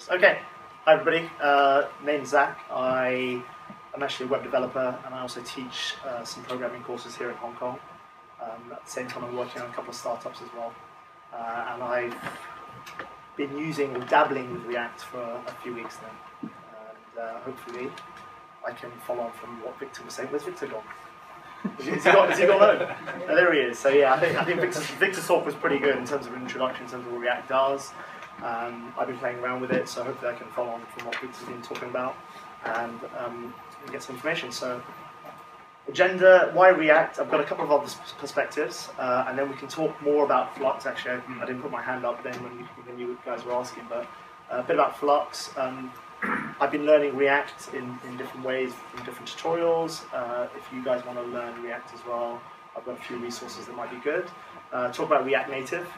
Okay, hi everybody. Name's Zach. I'm actually a web developer, and I also teach some programming courses here in Hong Kong. At the same time, I'm working on a couple of startups as well. And I've been using or dabbling with React for a few weeks now. And hopefully, I can follow on from what Victor was saying. Where's Victor gone? Has he gone home? Oh, there he is. So yeah, I think Victor's talk was pretty good in terms of an introduction, in terms of what React does. I've been playing around with it, so hopefully I can follow on from what Victor's been talking about and get some information. So, agenda, why React? I've got a couple of other perspectives, and then we can talk more about Flux. Actually, I didn't put my hand up then when you guys were asking, but a bit about Flux. I've been learning React in different ways, in different tutorials. If you guys want to learn React as well, I've got a few resources that might be good. Talk about React Native.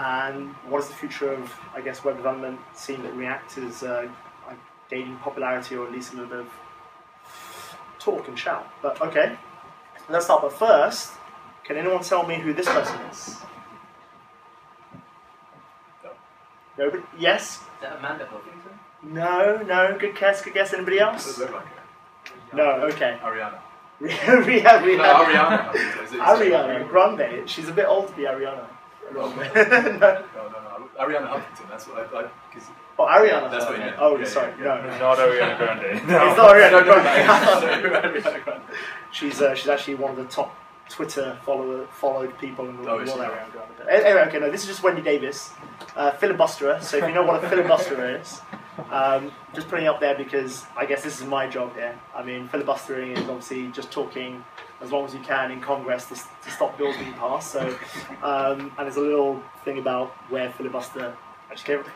And what is the future of, I guess, web development, seeing that React is gaining popularity, or at least a little bit of talk and shout. But okay, let's start. But first, can anyone tell me who this person is? Nobody? Yes? Is that Amanda Huffington? No. Good guess. Anybody else? Does it look like it? No. Okay. Ariana. Ariana. Ariana Grande. She's a bit old to be Ariana. No. Ariana Huffington. That's what I. Oh, Ariana. That's what you meant. Oh, yeah, sorry. Yeah. No. Not Ariana Grande. It's not Ariana Grande. Ariana Grande. She's actually one of the top Twitter followed people in the world. Is she? Ariana Grande. Anyway, okay, no, this is just Wendy Davis, filibusterer. So if you know what a filibusterer is, just putting it up there because I guess this is my job here. I mean, filibustering is obviously just talking as long as you can in Congress to stop bills being passed. So, and there's a little thing about where filibuster.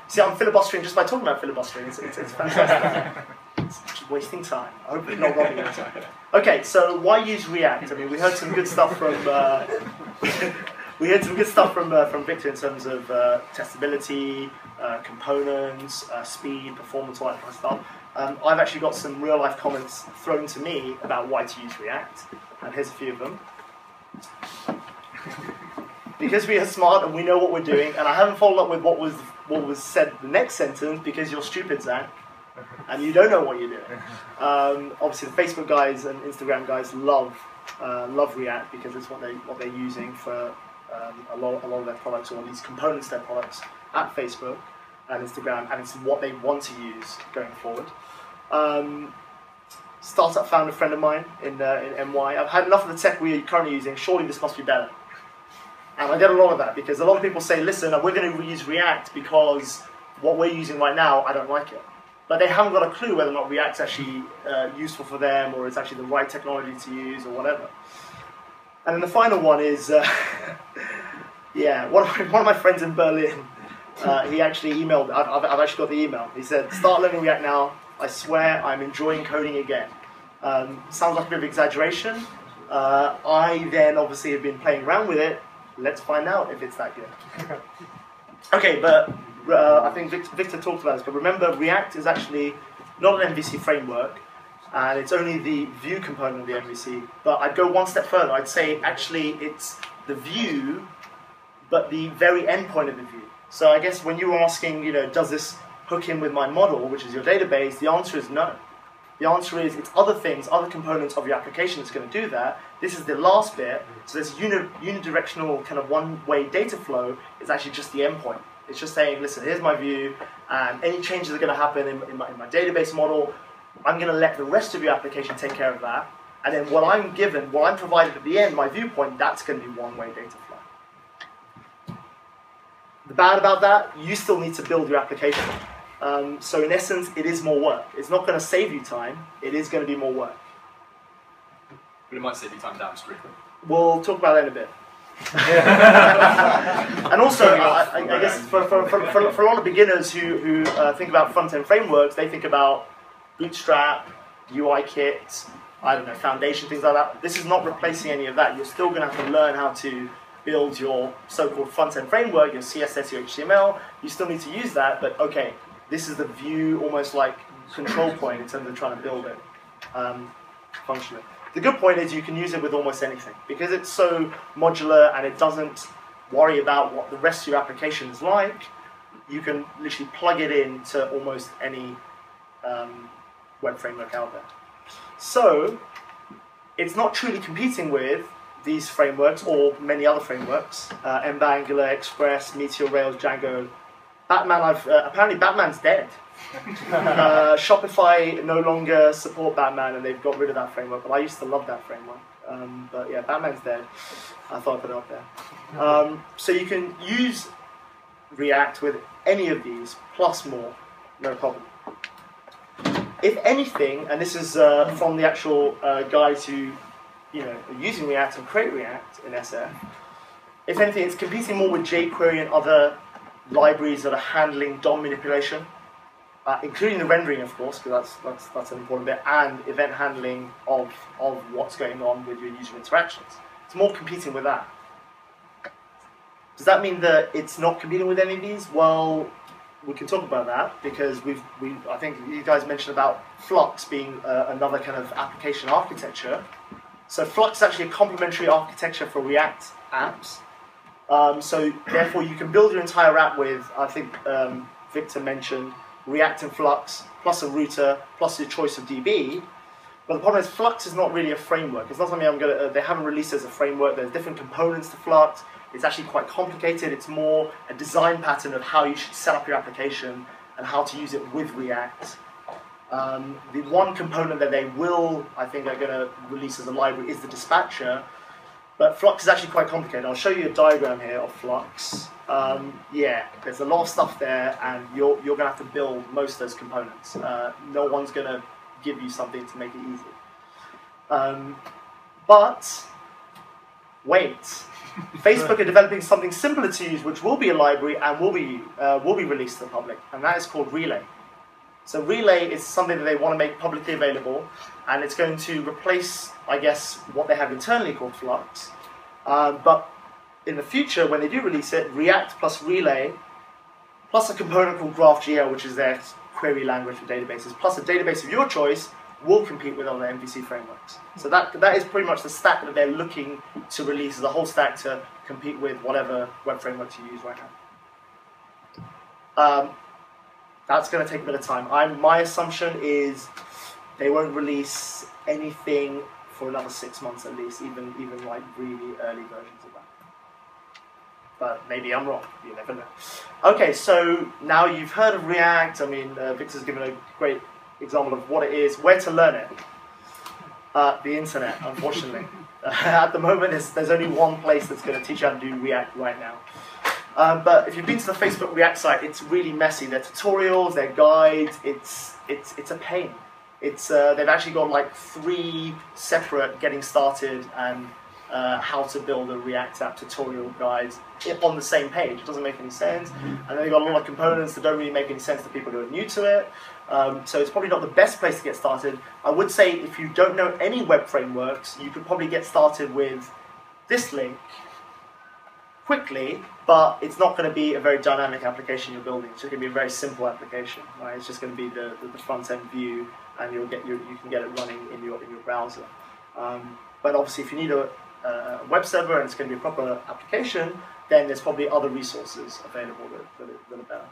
See, I'm filibustering just by talking about filibustering. It's fantastic. It's just wasting time. I hope it's not robbing your time. Okay, so why use React? I mean, we heard some good stuff from from Victor in terms of testability, components, speed, performance, all that kind of stuff. I've actually got some real life comments thrown to me about why to use React, and here's a few of them. Because we are smart and we know what we're doing, and I haven't followed up with what was said the next sentence because you're stupid, Zach, and you don't know what you're doing. Obviously, the Facebook guys and Instagram guys love React because it's what they're using for a lot of their products, or at least components of their products at Facebook and Instagram, and it's what they want to use going forward. Startup founder friend of mine in NY. I've had enough of the tech we're currently using. Surely this must be better. And I get a lot of that because a lot of people say, listen, we're going to use React because what we're using right now, I don't like it. But they haven't got a clue whether or not React's actually useful for them, or it's actually the right technology to use, or whatever. And then the final one is, yeah, one of my friends in Berlin, he actually emailed, I've actually got the email. He said, start learning React now. I swear I'm enjoying coding again. Sounds like a bit of exaggeration. I then obviously have been playing around with it. Let's find out if it's that good. Okay, but I think Victor talked about this, but remember React is actually not an MVC framework, and it's only the view component of the MVC. But I'd go one step further. I'd say actually it's the view, but the very endpoint of the view. So I guess when you were asking, does this hook in with my model, which is your database, the answer is no. The answer is it's other things, other components of your application that's going to do that. This is the last bit. So this unidirectional kind of one-way data flow is actually just the endpoint. It's just saying, listen, here's my view, and any changes that are going to happen in my database model, I'm going to let the rest of your application take care of that. And then what I'm provided at the end, my viewpoint, that's going to be one-way data flow. The bad about that, you still need to build your application. So in essence, it is more work. It's not going to save you time. It is going to be more work. But it might save you time downstream. We'll talk about that in a bit. And also, I guess for a lot of beginners who think about front-end frameworks, they think about Bootstrap, UI Kit, I don't know, Foundation, things like that. This is not replacing any of that. You're still going to have to learn how to build your so-called front-end framework, your CSS, your HTML. You still need to use that, but okay, this is the view, almost like control point in terms of trying to build it functionally. The good point is you can use it with almost anything because it's so modular and it doesn't worry about what the rest of your application is like. you can literally plug it into almost any web framework out there. So it's not truly competing with these frameworks or many other frameworks, Ember, Angular, Express, Meteor, Rails, Django. Batman, apparently Batman's dead. Shopify no longer support Batman and they've got rid of that framework, but I used to love that framework. But yeah, Batman's dead. I thought I'd put it up there. So you can use React with any of these, plus more, no problem. If anything, and this is from the actual guys who are using React and create React in SF, if anything, it's competing more with jQuery and other libraries that are handling DOM manipulation, including the rendering, of course, because that's an important bit, and event handling of what's going on with your user interactions. It's more competing with that. Does that mean that it's not competing with any of these? Well, we can talk about that because I think you guys mentioned about Flux being another kind of application architecture. So Flux is actually a complementary architecture for React apps. So therefore, you can build your entire app with, I think Victor mentioned, React and Flux, plus a router, plus your choice of DB. But the problem is Flux is not really a framework. It's not something they haven't released as a framework. There's different components to Flux. It's actually quite complicated. It's more a design pattern of how you should set up your application and how to use it with React. The one component that they will, I think, are going to release as a library is the dispatcher. But Flux is actually quite complicated. I'll show you a diagram here of Flux. Yeah, there's a lot of stuff there, and you're going to have to build most of those components. No one's going to give you something to make it easy. But wait. Facebook are developing something similar to use, which will be a library and will be released to the public, and that is called Relay. So Relay is something that they want to make publicly available, and it's going to replace, I guess, what they have internally called Flux. But in the future, when they do release it, React plus Relay, plus a component called GraphGL, which is their query language for databases, plus a database of your choice, will compete with other MVC frameworks. So that is pretty much the stack that they're looking to release as a whole stack to compete with whatever web frameworks you use right now. That's going to take a bit of time. My assumption is they won't release anything for another 6 months at least, even like really early versions of that. But maybe I'm wrong. You never know. Okay, so now you've heard of React. I mean, Victor's given a great example of what it is, where to learn it. The internet, unfortunately. At the moment, there's only one place that's going to teach you how to do React right now. But if you've been to the Facebook React site, it's really messy. Their tutorials, their guides, it's a pain. They've actually got like 3 separate getting started and how to build a React app tutorial guides on the same page. It doesn't make any sense. And then they've got a lot of components that don't really make any sense to people who are new to it. So it's probably not the best place to get started. I would say if you don't know any web frameworks, you could probably get started with this link quickly, but it's not going to be a very dynamic application you're building. It's just going to be a very simple application. Right? It's just going to be the front-end view, and you can get it running in your browser. But obviously, if you need a web server and it's going to be a proper application, then there's probably other resources available that are better.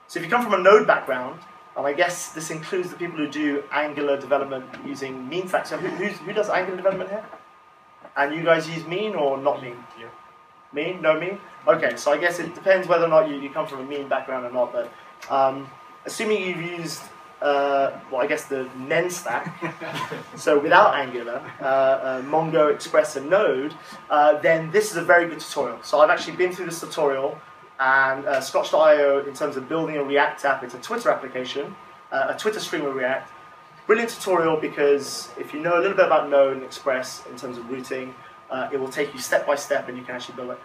So if you come from a Node background, and I guess this includes the people who do Angular development using mean stack. So who does Angular development here? And you guys use mean or not mean? Yeah. Mean? No mean? Okay, so I guess it depends whether or not you come from a mean background or not, but assuming you've used, well, I guess the Nen stack, so without Angular, Mongo, Express, and Node, then this is a very good tutorial. So I've actually been through this tutorial, and Scotch.io, in terms of building a React app, it's a Twitter application, a Twitter stream with React. Brilliant tutorial because if you know a little bit about Node and Express in terms of routing, it will take you step by step and you can actually build it.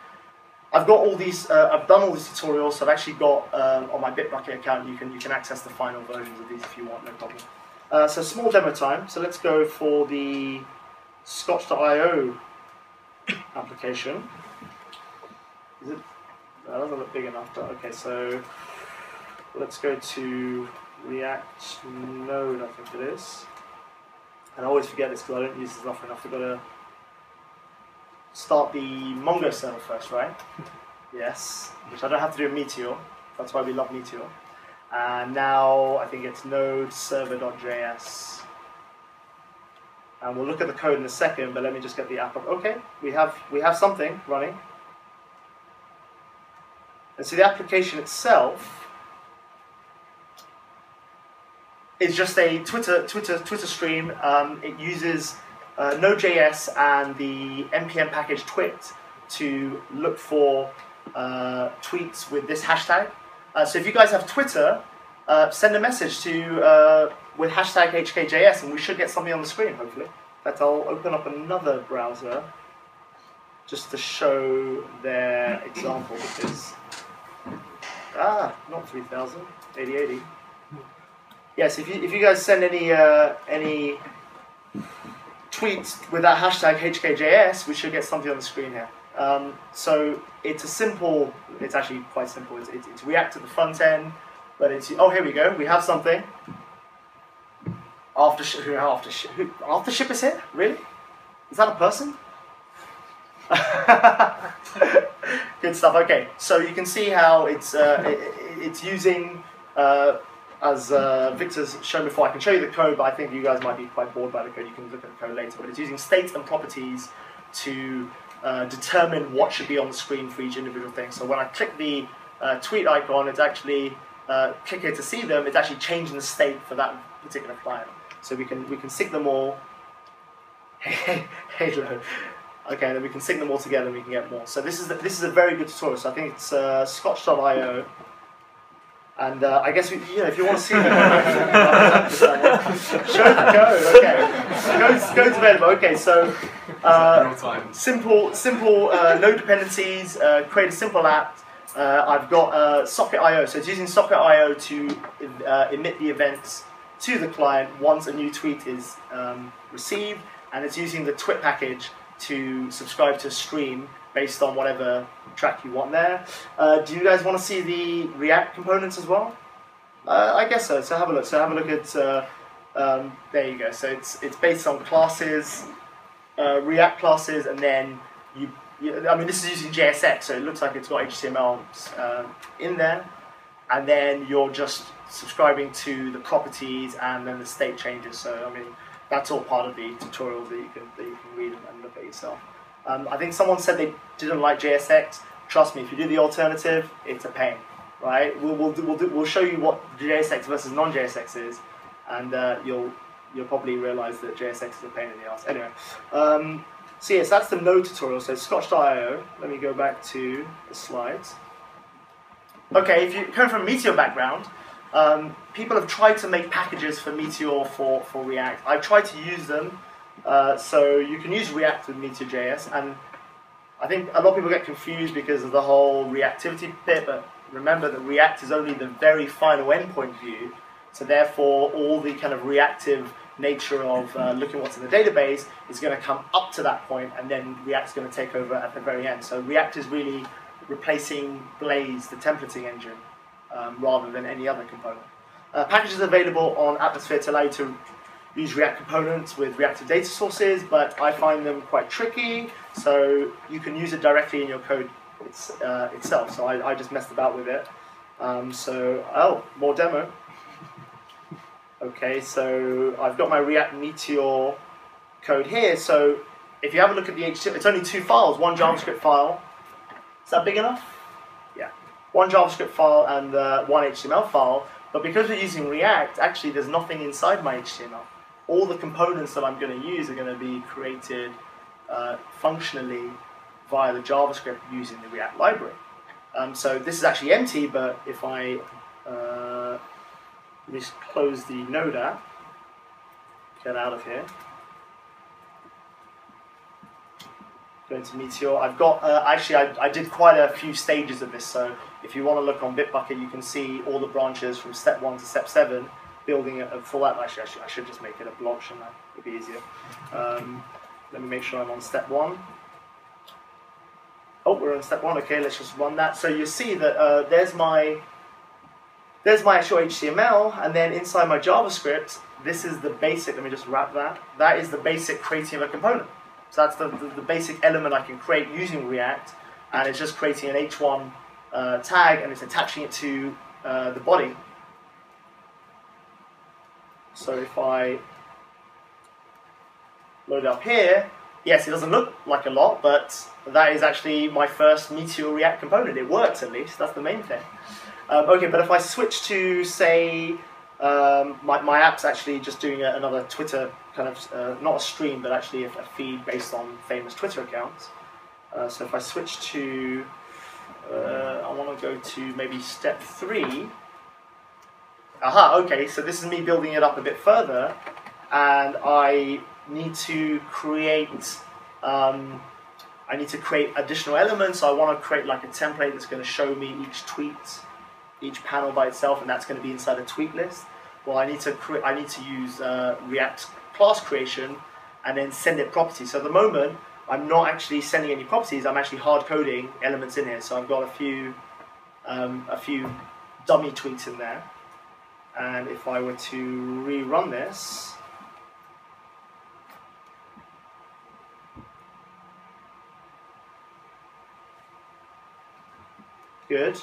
I've got all these, I've done all these tutorials, so I've actually got on my Bitbucket account, you can access the final versions of these if you want, no problem. So small demo time, so let's go for the Scotch.io application. Is it? That doesn't look big enough, but okay, so let's go to React Node, I think it is. And I always forget this because I don't use this often enough. I've got to start the Mongo server first, right? Yes, which I don't have to do in Meteor. That's why we love Meteor. And now I think it's node server.js. And we'll look at the code in a second, but let me just get the app up. Okay, we have something running. And so the application itself is just a Twitter stream. It uses Node.js and the npm package twit to look for tweets with this hashtag. So if you guys have Twitter, send a message to with hashtag HKJS, and we should get something on the screen, hopefully. In fact, I'll open up another browser just to show their example, because not 3000, 8080. Yes, if you guys send any tweets with that hashtag HKJS, we should get something on the screen here. So it's actually quite simple. It's React at the front end, but it's, oh, here we go. We have something. Aftership is here? Really? Is that a person? Good stuff. Okay, so you can see how it's using, as Victor's shown before. I can show you the code, but I think you guys might be quite bored by the code. You can look at the code later. But it's using state and properties to determine what should be on the screen for each individual thing. So when I click the tweet icon, it's actually click here to see them. It's actually changing the state for that particular client. So we can sync them all. Halo. Okay, then we can sync them all together and we can get more. So this is a very good tutorial. So I think it's scotch.io. And I guess if you want to see the code, show the code. Okay, code's available. Okay, so simple node dependencies. Create a simple app. I've got socket.io, so it's using socket.io to emit the events to the client once a new tweet is received, and it's using the twit package to subscribe to a stream based on whatever track you want there. Do you guys want to see the React components as well? I guess so. So have a look. So have a look at. There you go. So it's based on classes, React classes, and then I mean, this is using JSX, so it looks like it's got HTML in there, and then you're just subscribing to the properties and then the state changes. So I mean, that's all part of the tutorial that you can read and look at yourself. I think someone said they didn't like JSX. Trust me, if you do the alternative, it's a pain, right? We'll show you what JSX versus non-JSX is, and you'll probably realize that JSX is a pain in the ass. Anyway, so yes, that's the Node tutorial. So scotch.io. Let me go back to the slides. Okay, if you come from a Meteor background, people have tried to make packages for Meteor for React. I've tried to use them. So you can use React with Meteor.js, and I think a lot of people get confused because of the whole reactivity bit, but remember that React is only the very final endpoint view, so therefore all the kind of reactive nature of looking what's in the database is going to come up to that point, and then React's going to take over at the very end. So React is really replacing Blaze, the templating engine, rather than any other component. Packages available on Atmosphere to allow you to use React components with reactive data sources, but I find them quite tricky, so you can use it directly in your code itself. So I just messed about with it. More demo. Okay, so I've got my React Meteor code here. So if you have a look at the HTML, it's only two files, one JavaScript file. Is that big enough? Yeah. One JavaScript file and one HTML file. But because we're using React, actually there's nothing inside my HTML. All the components that I'm going to use are going to be created functionally via the JavaScript using the React library. So this is actually empty, but if I just close the Node app, get out of here, go into Meteor. I've got, I did quite a few stages of this, so if you want to look on Bitbucket, you can see all the branches from step 1 to step 7, building a full app. Actually, I should just make it a block, shouldn't I? It'd be easier. Let me make sure I'm on step 1. Oh, we're on step 1. Okay, let's just run that. So you see that there's my actual HTML, and then inside my JavaScript, this is the basic. Let me just wrap that. That is the basic creating of a component. So that's the basic element I can create using React and it's just creating an h1 tag, and it's attaching it to the body. So if I load it up here, yes, it doesn't look like a lot, but that is actually my first Meteor React component. It works at least, that's the main thing. Okay, but if I switch to, say, my app's actually just doing another Twitter kind of, not a stream, but actually a feed based on famous Twitter accounts. So if I switch to, I want to go to maybe step 3. Aha, okay, so this is me building it up a bit further, and I need to create additional elements. So I want to create like a template that's going to show me each tweet, each panel by itself, and that's going to be inside a tweet list. Well, I need to use React class creation and then send it properties. So at the moment, I'm not actually sending any properties. I'm actually hard coding elements in here. So I've got a few dummy tweets in there. And if I were to rerun this, good.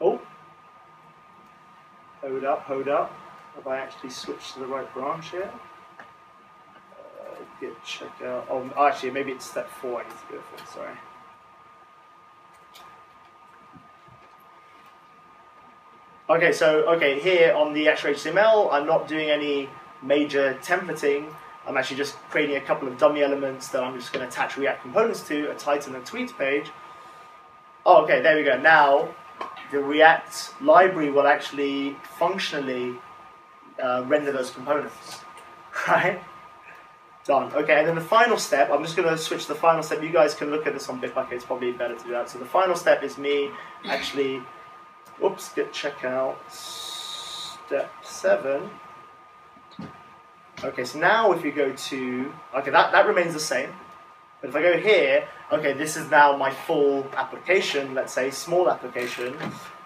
Oh, hold up. Have I actually switched to the right branch here? Git checkout. Oh, actually, maybe it's step 4 I need to go for, sorry. Okay, so here on the actual HTML, I'm not doing any major templating. I'm actually just creating a couple of dummy elements that I'm just going to attach React components to, a title and a tweet page. Oh, okay, there we go. Now, the React library will actually functionally render those components, right? Done. Okay, and then the final step, I'm just going to switch to the final step. You guys can look at this on Bitbucket. It's probably better to do that. So the final step is me actually... Oops, git checkout, step 7. Okay, so now if you go to, okay, that remains the same. But if I go here, okay, this is now my full application, let's say, small application.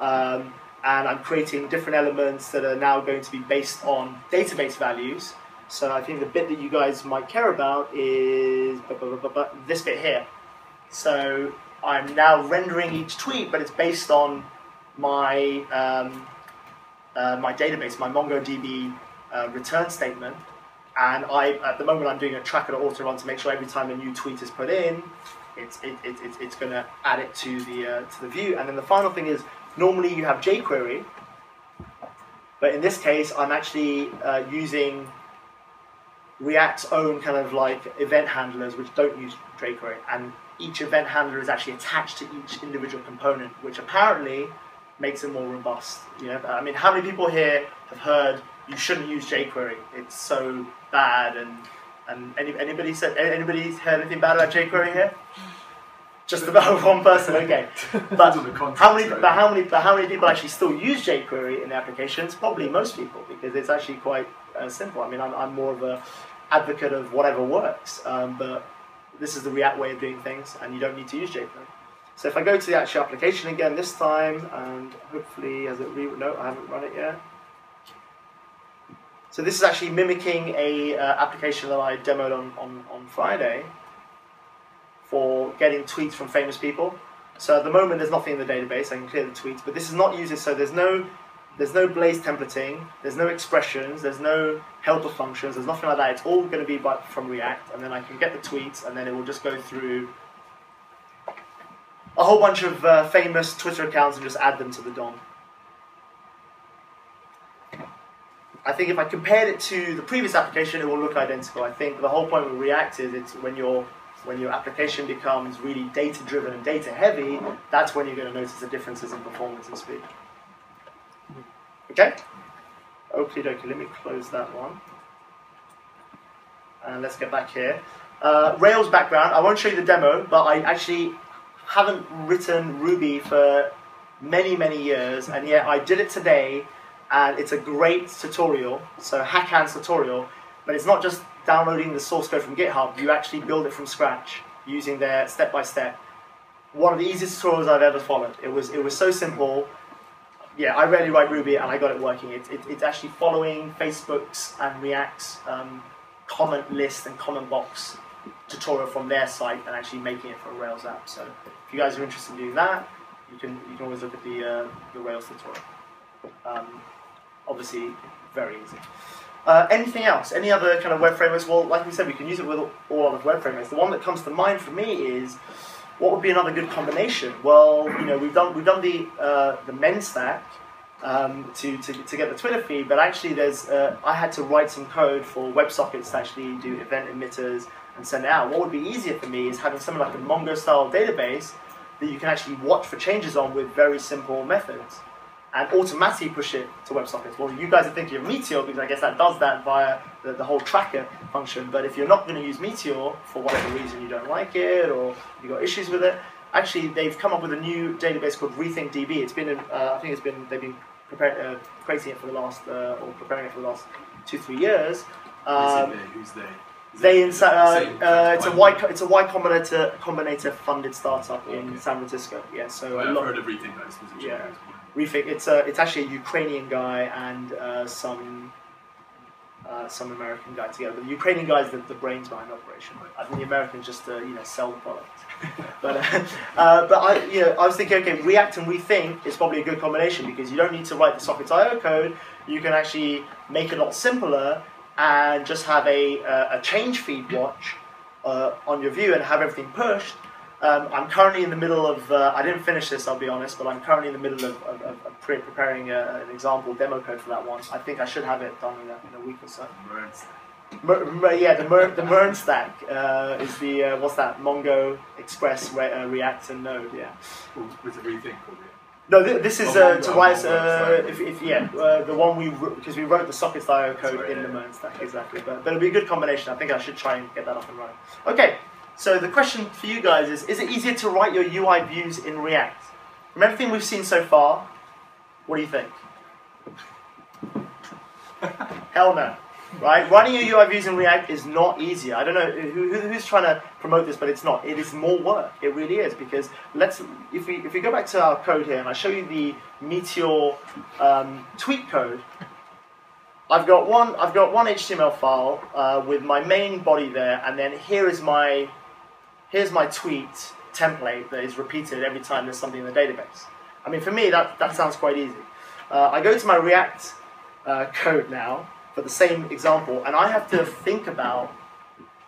And I'm creating different elements that are now going to be based on database values. So I think the bit that you guys might care about is this bit here. So I'm now rendering each tweet, but it's based on my my database, my MongoDB return statement, and at the moment I'm doing a tracker.auto run to make sure every time a new tweet is put in, it's going to add it to the view. And then the final thing is, normally you have jQuery, but in this case I'm actually using React's own kind of like event handlers which don't use jQuery, and each event handler is actually attached to each individual component, which apparently makes it more robust. You know, I mean, how many people here have heard you shouldn't use jQuery? It's so bad, and anybody heard anything bad about jQuery here? Just about one person, okay. But how many people actually still use jQuery in applications? Probably most people, because it's actually quite simple. I mean, I'm more of a advocate of whatever works, but this is the React way of doing things, and you don't need to use jQuery. So if I go to the actual application again this time, and hopefully, no, I haven't run it yet. So this is actually mimicking a application that I demoed on Friday for getting tweets from famous people. So at the moment, there's nothing in the database. I can clear the tweets, but this is not used. So there's no Blaze templating, there's no expressions, there's no helper functions, there's nothing like that. It's all going to be from React, and then I can get the tweets, and then it will just go through a whole bunch of famous Twitter accounts and just add them to the DOM. I think if I compared it to the previous application, it will look identical. I think the whole point with React is it's when your application becomes really data-driven and data-heavy, that's when you're going to notice the differences in performance and speed. Okay? Okie dokie, let me close that one. And let's get back here. Rails background, I won't show you the demo, but I actually haven't written Ruby for many, many years, and yet I did it today, and it's a great tutorial, so Hackan's tutorial, but it's not just downloading the source code from GitHub, you actually build it from scratch using their step-by-step. One of the easiest tutorials I've ever followed. It was so simple. Yeah, I rarely write Ruby, and I got it working. It's actually following Facebook's and React's comment list and comment box tutorial from their site and actually making it for a Rails app. So if you guys are interested in doing that, you can always look at the Rails tutorial. Obviously, very easy. Anything else? Any other kind of web frameworks? Well, like we said, we can use it with all other web frameworks. The one that comes to mind for me is, what would be another good combination? Well, you know, we've done the men stack to get the Twitter feed, but actually I had to write some code for WebSockets to actually do event emitters and send it out. What would be easier for me is having something like a Mongo-style database that you can actually watch for changes on with very simple methods, and automatically push it to WebSockets. Well, you guys are thinking of Meteor, because I guess that does that via the whole tracker function. But if you're not going to use Meteor, for whatever reason you don't like it, or you've got issues with it, actually they've come up with a new database called RethinkDB. It's been, I think they've been creating it for the last, or preparing it for the last 2-3 years. Who's they? It's a Y Combinator funded startup in San Francisco. Yeah, so I've heard of Rethink. Yeah. Rethink. It's actually a Ukrainian guy and some American guy together. But the Ukrainian guy is the brains behind the operation. I think the Americans just sell the product. But I was thinking, okay, React and Rethink is probably a good combination, because you don't need to write the sockets.io code. You can actually make it a lot simpler and just have a change feed watch on your view and have everything pushed. I'm currently in the middle of, I didn't finish this, I'll be honest, but I'm currently in the middle of preparing an example demo code for that one. I think I should have it done in a week or so. The MERN stack is the, what's that, Mongo, Express, React, and Node, yeah. Was it Rethink? No, this is to write, the one because we wrote the sockets.io code in the MERN stack, exactly. But it'll be a good combination. I think I should try and get that up and running. Okay. So the question for you guys is it easier to write your UI views in React? From everything we've seen so far, what do you think? Hell no. Right? Writing your UI views in React is not easier. I don't know who's trying to promote this, but it's not. It is more work. It really is, because if we go back to our code here and I show you the Meteor tweet code, I've got one HTML file with my main body there, and then here's my tweet template that is repeated every time there's something in the database. I mean, for me, that sounds quite easy. I go to my React code now for the same example, and I have to think about,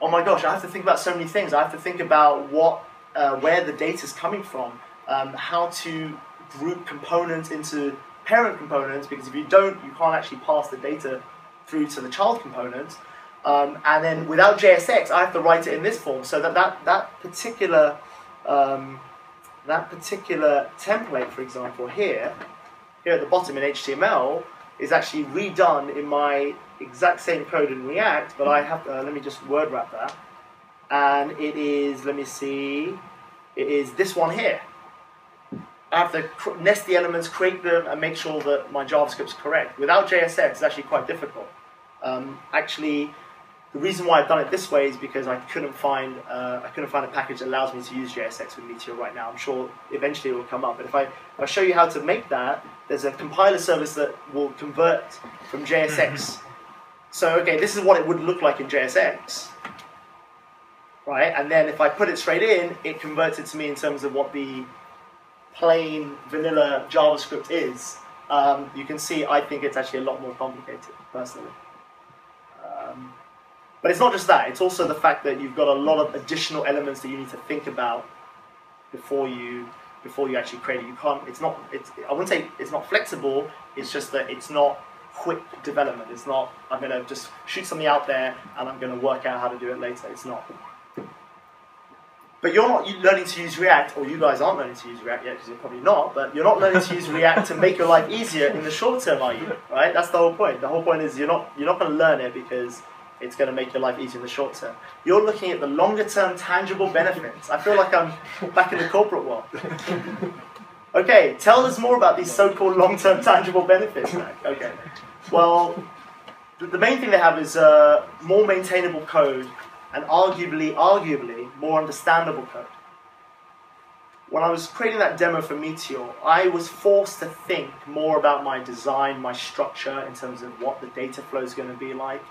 oh my gosh, I have to think about so many things. I have to think about where the data is coming from, how to group components into parent components, because if you don't, you can't actually pass the data through to the child components. And then without JSX, I have to write it in this form, so that particular template, for example, here at the bottom in HTML, is actually redone in my exact same code in React, but I have let me just word wrap that, and it is, let me see, it is this one here. I have to nest the elements, create them, and make sure that my JavaScript's correct. Without JSX, it's actually quite difficult. Actually, the reason why I've done it this way is because I couldn't find a package that allows me to use JSX with Meteor right now. I'm sure eventually it will come up. But if I show you how to make that, there's a compiler service that will convert from JSX. So okay, this is what it would look like in JSX, right? And then if I put it straight in, it converts it to me in terms of what the plain vanilla JavaScript is. You can see I think it's actually a lot more complicated, personally. But it's not just that, it's also the fact that you've got a lot of additional elements that you need to think about before you actually create it. You can't, I wouldn't say it's not flexible, it's just that it's not quick development. It's not, I'm going to just shoot something out there and I'm going to work out how to do it later. It's not. But you're not learning to use React, or you guys aren't learning to use React yet, because you're probably not, but you're not learning to use React to make your life easier in the short term, are you? Right? That's the whole point. The whole point is you're not going to learn it because it's going to make your life easier in the short term. You're looking at the longer term tangible benefits. I feel like I'm back in the corporate world. Okay, tell us more about these so-called long-term tangible benefits, Zak. Okay. Well, the main thing they have is more maintainable code and arguably more understandable code. When I was creating that demo for Meteor, I was forced to think more about my design, my structure, in terms of what the data flow is going to be like,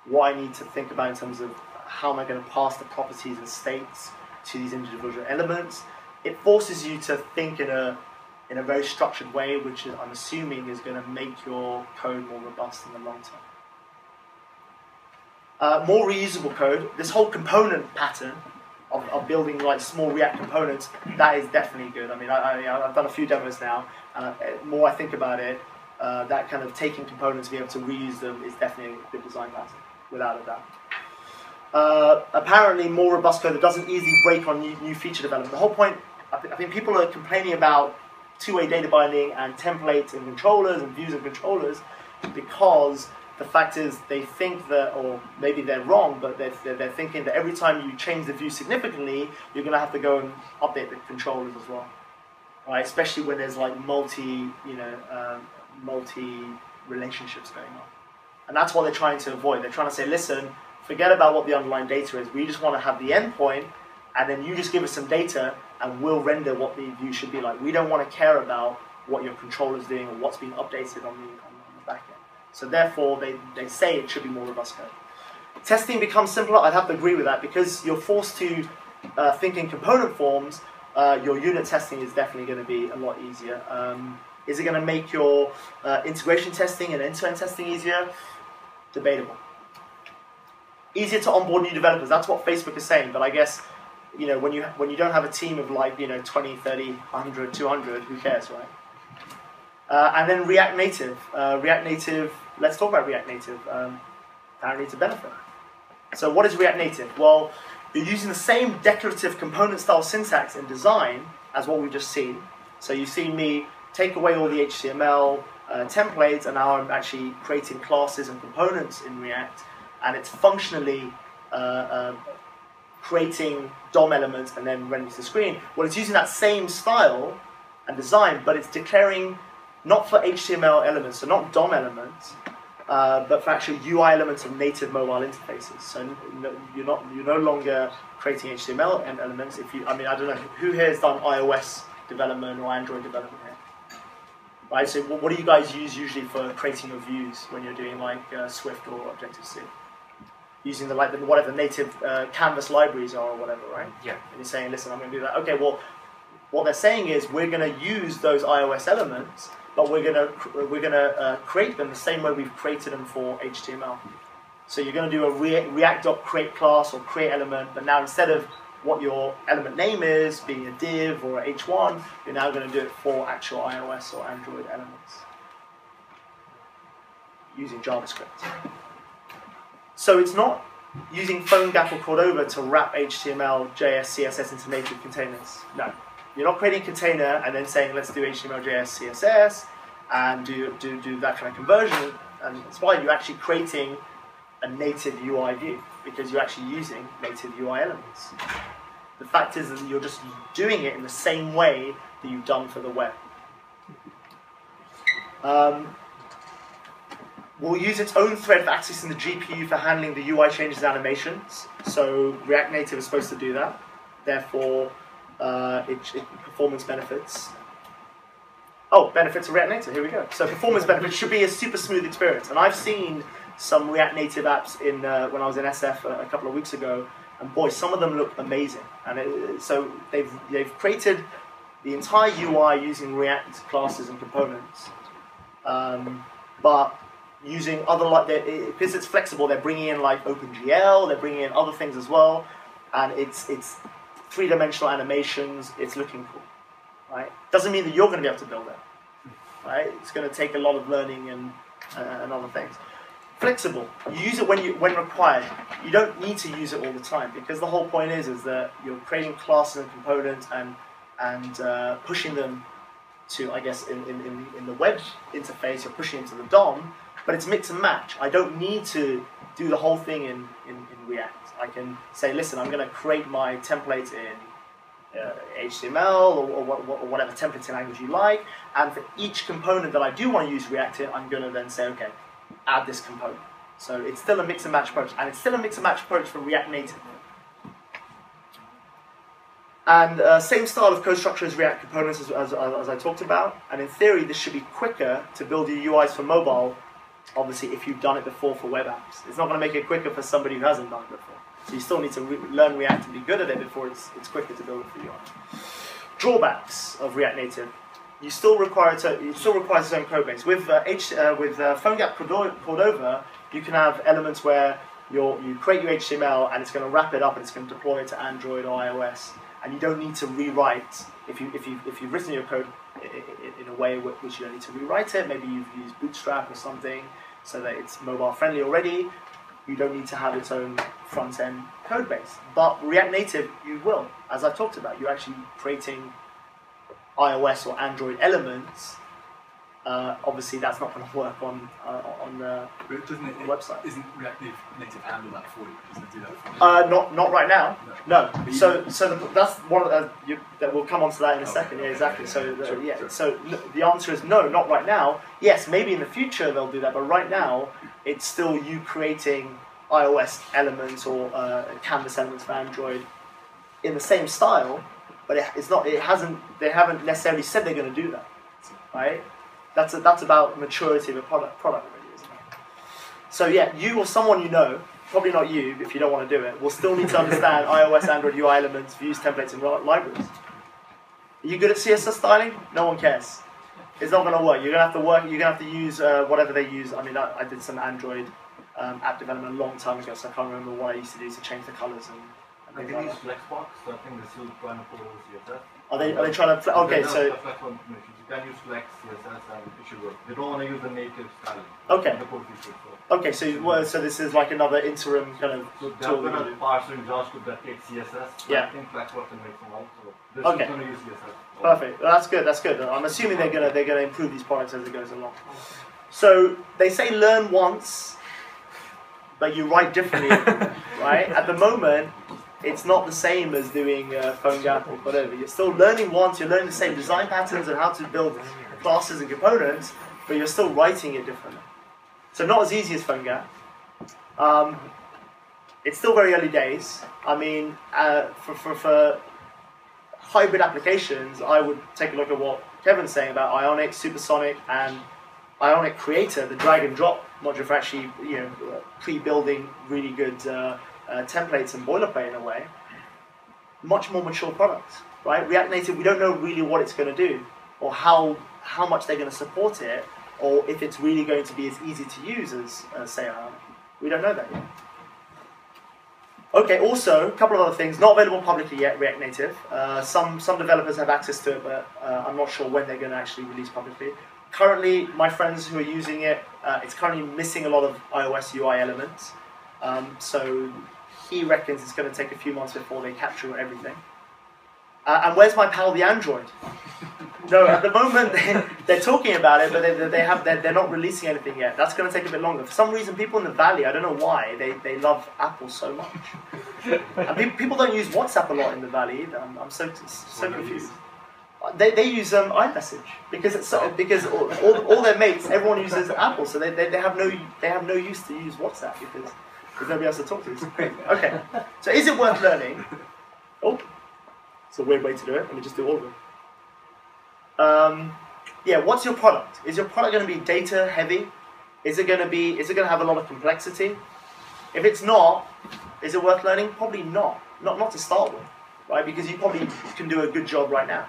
what I need to think about in terms of how am I going to pass the properties and states to these individual elements. It forces you to think in a very structured way, which is, I'm assuming is going to make your code more robust in the long term. More reusable code. This whole component pattern of building like small React components, that is definitely good. I mean, I've done a few demos now, and more I think about it, that kind of taking components, being able to reuse them is definitely a good design pattern, without a doubt. Apparently, more robust code that doesn't easily break on new feature development. The whole point, I think people are complaining about two-way data binding and templates and controllers and views and controllers because the fact is they think that, or maybe they're wrong, but they're thinking that every time you change the view significantly, you're going to have to go and update the controllers as well, right? Especially when there's like multi relationships going on, and that's what they're trying to avoid. They're trying to say, listen, forget about what the underlying data is. We just want to have the endpoint, and then you just give us some data, and we'll render what the view should be like. We don't want to care about what your controller's doing or what's being updated on the back end. So therefore, they say it should be more robust code. Testing becomes simpler. I'd have to agree with that because you're forced to think in component forms. Your unit testing is definitely going to be a lot easier. Is it going to make your integration testing and end-to-end testing easier? Debatable. Easier to onboard new developers. That's what Facebook is saying. But I guess when you don't have a team of like 20, 30, 100, 200, who cares, right? And then React Native. React Native, let's talk about React Native. Apparently it's a benefit. So what is React Native? Well, you're using the same declarative component style syntax and design as what we've just seen. So you've seen me take away all the HTML templates, and now I'm actually creating classes and components in React, and it's functionally creating DOM elements and then rendering to the screen. Well, it's using that same style and design, but it's declaring not for HTML elements, so not DOM elements, but for actual UI elements of native mobile interfaces. So you're no longer creating HTML elements. I don't know who here has done iOS development or Android development here, right? So what do you guys use usually for creating your views when you're doing like Swift or Objective-C? Using whatever native canvas libraries are or whatever, right? Yeah. And you're saying, listen, I'm going to do that. Okay, well, what they're saying is we're going to use those iOS elements, but we're going to create them the same way we've created them for HTML. So you're going to do a React.create class or create element, but now instead of what your element name is, being a div or a h1, you're now going to do it for actual iOS or Android elements using JavaScript. So it's not using PhoneGap or Cordova to wrap HTML, JS, CSS into native containers. No. You're not creating a container and then saying, let's do HTML, JS, CSS, and do that kind of conversion. And it's why you're actually creating a native UI view, because you're actually using native UI elements. The fact is that you're just doing it in the same way that you've done for the web. We'll use its own thread for accessing the GPU for handling the UI changes and animations. So React Native is supposed to do that. Therefore, performance benefits. Oh, benefits of React Native, here we go. So performance benefits should be a super smooth experience. And I've seen some React Native apps when I was in SF a couple of weeks ago, and boy, some of them look amazing. And so they've created the entire UI using React classes and components, but using other because it's flexible. They're bringing in like OpenGL, they're bringing in other things as well, and it's three-dimensional animations. It's looking cool, right? Doesn't mean that you're going to be able to build it, right? It's going to take a lot of learning and other things. Flexible. You use it when required. You don't need to use it all the time, because the whole point is that you're creating classes and components and pushing them to, I guess, in the web interface, you're pushing into the DOM, but it's mix and match. I don't need to do the whole thing in React. I can say, listen, I'm going to create my templates in HTML or whatever templating language you like, and for each component that I do want to use React in, I'm going to then say, okay, add this component. So it's still a mix and match approach, and it's still a mix and match approach for React Native. And same style of code structure as React components as I talked about, and in theory this should be quicker to build your UIs for mobile, obviously if you've done it before for web apps. It's not going to make it quicker for somebody who hasn't done it before. So you still need to learn React and be good at it before it's quicker to build it for you. Drawbacks of React Native. It still requires its own code base. With PhoneGap Cordova, you can have elements where you create your HTML and it's going to wrap it up and it's going to deploy it to Android or iOS, and you don't need to rewrite if you've written your code in a way which you don't need to rewrite it. Maybe you've used Bootstrap or something so that it's mobile friendly already. You don't need to have its own front end code base. But React Native, you will, as I've talked about. You're actually creating iOS or Android elements. Obviously, that's not going to work on the website. Isn't React Native handle that for you? Doesn't it do that for you? Not right now. No. That's one of that we'll come on to that in a second. Yeah, exactly. So the answer is no, not right now. Yes, maybe in the future they'll do that, but right now it's still you creating iOS elements or Canvas elements for Android in the same style, but it's not. They haven't necessarily said they're going to do that, right? That's about maturity of a product really, isn't it? So yeah, you or someone you know, probably not you if you don't want to do it, will still need to understand iOS, Android, UI elements, views, templates, and libraries. Are you good at CSS styling? No one cares. It's not going to work. You're going to have to use whatever they use. I mean, I did some Android app development a long time ago, so I can't remember what I used to do to change the colors and I can use Flexbox, so I think this will try to pull CSS. Are they trying to? Okay, so you can use Flex CSS and it should work. They don't want to use the native styling. Okay. Okay, so this is like another interim kind of tool. So they're going to parse in JavaScript that takes CSS. Yeah. I think Flexbox can make some out. So this okay. is going to use CSS. Perfect. Well, that's good. That's good. I'm assuming they're gonna improve these products as it goes along. So they say learn once, but you write differently, right? At the moment, it's not the same as doing PhoneGap or whatever. You're still learning once, you're learning the same design patterns and how to build classes and components, but you're still writing it differently. So not as easy as PhoneGap. It's still very early days. I mean, for hybrid applications, I would take a look at what Kevin's saying about Ionic, Supersonic, and Ionic Creator, the drag and drop module for actually pre-building really good templates and boilerplate in a way. Much more mature products, right? React Native, we don't know really what it's going to do, or how much they're going to support it, or if it's really going to be as easy to use as say Ionic. We don't know that yet. Okay, also, a couple of other things, not available publicly yet, React Native. Some developers have access to it, but I'm not sure when they're going to actually release publicly. Currently, my friends who are using it, it's currently missing a lot of iOS UI elements. So he reckons it's going to take a few months before they capture everything. And where's my pal, the Android? No, at the moment they're talking about it, but they're not releasing anything yet. That's going to take a bit longer. For some reason, people in the Valley, I don't know why, they love Apple so much. And people don't use WhatsApp a lot in the Valley either. I'm so confused. They use iMessage because all their mates, everyone uses Apple, so they have no use to use WhatsApp because there's nobody else to talk to. It's crazy. Okay, so is it worth learning? Oh, it's a weird way to do it. Let me just do all of them. Yeah, what's your product? Is your product going to be data heavy? Is it going to have a lot of complexity? If it's not, is it worth learning? Probably not. Not to start with, right? Because you probably can do a good job right now.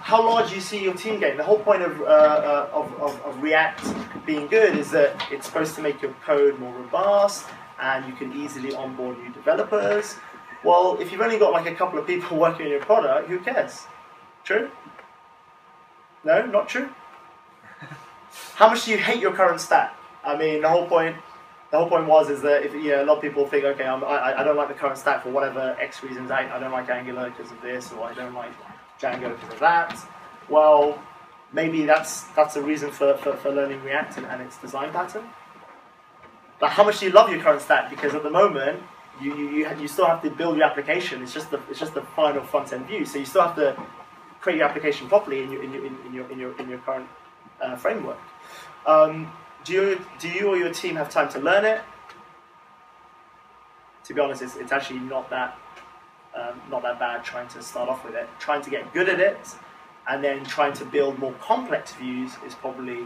How large do you see your team getting? The whole point of React being good is that it's supposed to make your code more robust and you can easily onboard new developers. Well, if you've only got like a couple of people working on your product, who cares? True? No, not true? How much do you hate your current stack? I mean, the whole point is that if a lot of people think, okay, I don't like the current stack for whatever X reasons. I don't like Angular because of this, or I don't like Django because of that. Well, maybe that's a reason for learning React and its design pattern. But how much do you love your current stack? Because at the moment, you still have to build your application. It's just the final front end view. So you still have to create your application properly in your current framework. Do you or your team have time to learn it? To be honest, it's actually not that bad trying to start off with it. Trying to get good at it, and then trying to build more complex views is probably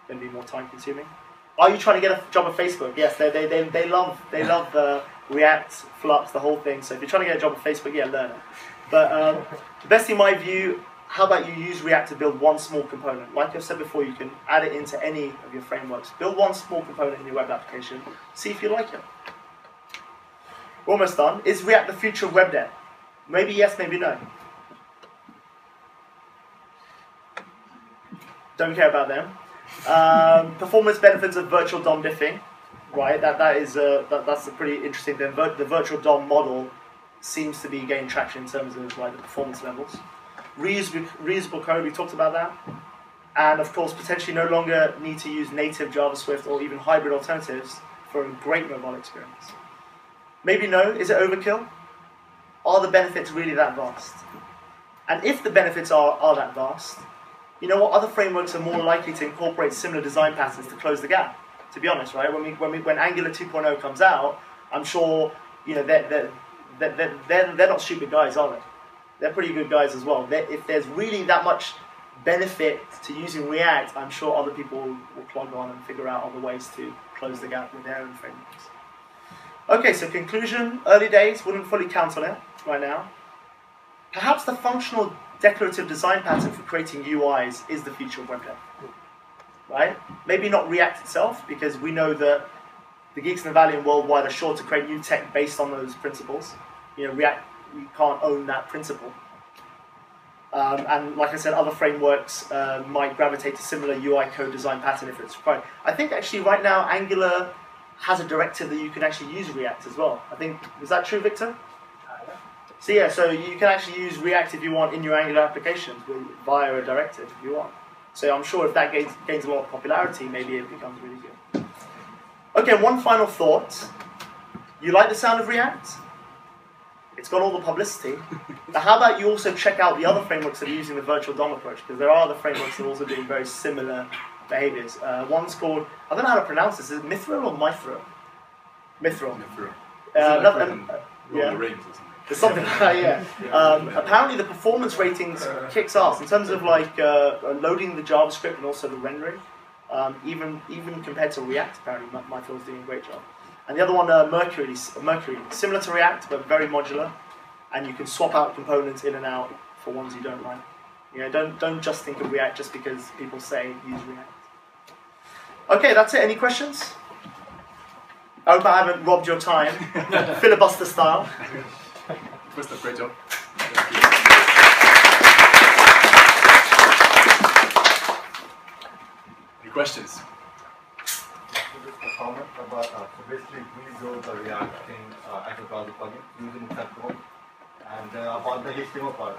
going to be more time consuming. Are you trying to get a job at Facebook? Yes, they love React, Flux, the whole thing. So if you're trying to get a job at Facebook, yeah, learn it. But the best in my view, how about you use React to build one small component? Like I've said before, you can add it into any of your frameworks. Build one small component in your web application. See if you like it. We're almost done. Is React the future of web dev? Maybe yes, maybe no. Don't care about them. Performance benefits of virtual DOM diffing, right? That's a pretty interesting thing. The virtual DOM model seems to be gaining traction in terms of like the performance levels. Reusable code, we talked about that. And of course, potentially no longer need to use native JavaScript or even hybrid alternatives for a great mobile experience. Maybe no. Is it overkill? Are the benefits really that vast? And if the benefits are that vast, you know what? Other frameworks are more likely to incorporate similar design patterns to close the gap. To be honest, right? When Angular 2.0 comes out, I'm sure you know they're not stupid guys, are they? They're pretty good guys as well. If there's really that much benefit to using React, I'm sure other people will clog on and figure out other ways to close the gap with their own frameworks. Okay, so conclusion, early days, wouldn't fully count on it right now. Perhaps the functional declarative design pattern for creating UIs is the future of web dev, right? Maybe not React itself, because we know that the geeks in the valley and worldwide are sure to create new tech based on those principles. You know, React, you can't own that principle. And like I said, other frameworks might gravitate to similar UI code design pattern if it's required. I think actually right now Angular has a directive that you can actually use React as well. I think, is that true, Victor? So yeah, so you can actually use React if you want in your Angular applications via a directive if you want. So I'm sure if that gains a lot of popularity, maybe it becomes really good. Okay, one final thought. You like the sound of React? It's got all the publicity. But how about you also check out the other frameworks that are using the virtual DOM approach? Because there are other frameworks that are also doing very similar behaviors. One's called, I don't know how to pronounce this, is it Mithril or Mithril? Mithril. Yeah. Rings or something. It's something like that, yeah. Apparently the performance ratings kicks ass in terms of like loading the JavaScript and also the rendering. Even compared to React, apparently Mithril is doing a great job. And the other one, Mercury, similar to React but very modular, and you can swap out components in and out for ones you don't like. You know, don't just think of React just because people say use React. Okay, that's it. Any questions? I hope I haven't robbed your time, filibuster style. First up, great job. Any questions? Just a comment about, so basically we wrote the React thing as a browser plugin using Zak Burki. And about the HTML part.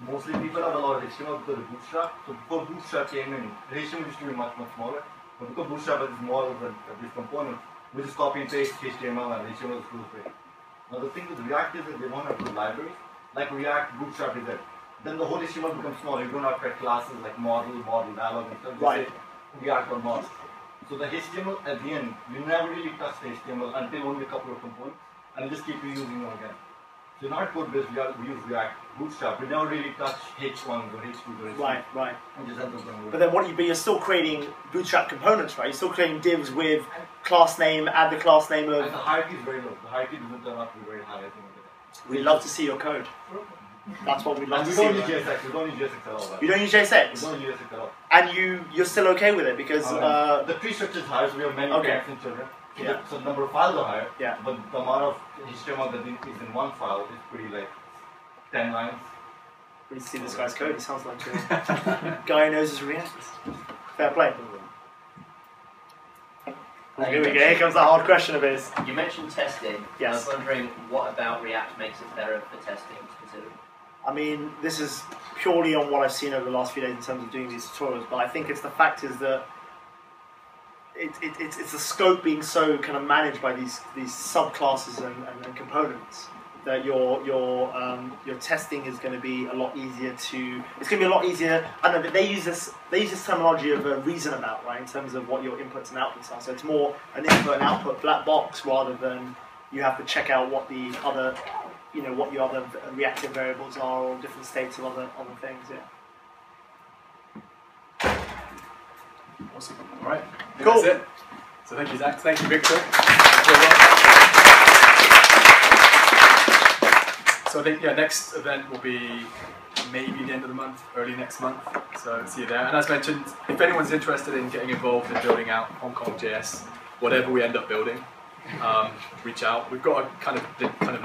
Mostly people have a lot of HTML because of Bootstrap. So before Bootstrap came in, HTML used to be much smaller. But because Bootstrap has more of these components, we just copy and paste HTML and HTML is goes away. Now the thing with React is that they don't have good libraries. Like React, Bootstrap is it. Then the whole HTML becomes smaller. You don't have to create classes like model, dialog, and stuff. Right. React or model. So the HTML at the end, you never really touch the HTML until only a couple of components, and you just keep reusing them again. So in our code base, we use React, Bootstrap. We never really touch H1s or H2s or H3s. Right. And just end up them. But then but you're still creating Bootstrap components, right? You're still creating divs with class name, add the class name of... And the hierarchy is very low. The hierarchy doesn't turn out to be very high, I think. We'd love to see your code. That's what we'd love to see. We don't use JSX. We don't use JSX at all. You don't use JSX? We don't use JSX at all. And you're still okay with it because... the tree structure is higher, so we have many parents and children. So, yeah. So the number of files are higher, yeah. But the amount of HTML that is in one file is pretty like 10 lines. We see this guy's code, he sounds like a guy who knows his React. Fair play. Here we go, here comes the hard question of his. You mentioned testing. Yes. I was wondering what about React makes it better for testing specifically? I mean, this is purely on what I've seen over the last few days in terms of doing these tutorials, but I think it's the fact is that it's the scope being so kind of managed by these subclasses and components that your testing is going to be a lot easier to. It's going to be a lot easier. I know, but they use this terminology of a reason about, right, in terms of what your inputs and outputs are. So it's more an input and output black box rather than you have to check out what the other, you know, what your other reactive variables are or different states of other things. Yeah. Awesome. All right. Cool. That's it. So thank you, Zach. Thank you, Victor. So I think, yeah, next event will be maybe the end of the month, early next month. So see you there. And as mentioned, if anyone's interested in getting involved in building out Hong Kong JS, whatever we end up building, reach out. We've got a kind of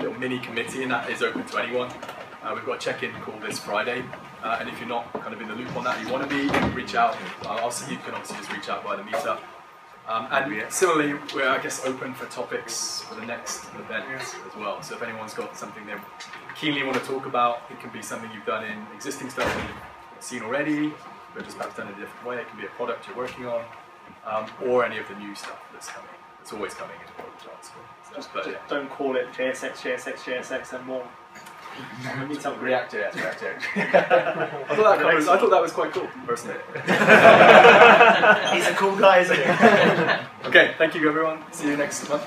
little mini committee, and that is open to anyone. We've got a check-in call this Friday, and if you're not kind of in the loop on that, you want to be, reach out. You can obviously just reach out via the meetup. And similarly, we're, I guess, open for topics for the next event as well. So if anyone's got something they keenly want to talk about, it can be something you've done in existing stuff that you've seen already, but just perhaps done in a different way. It can be a product you're working on, or any of the new stuff that's coming. It's always coming in the world of JavaScript. Just don't call it JSX, JSX, JSX, and more. ReactJS, ReactJS. I thought that was quite cool, personally. He's a cool guy, isn't he? Okay, thank you everyone. See you next month.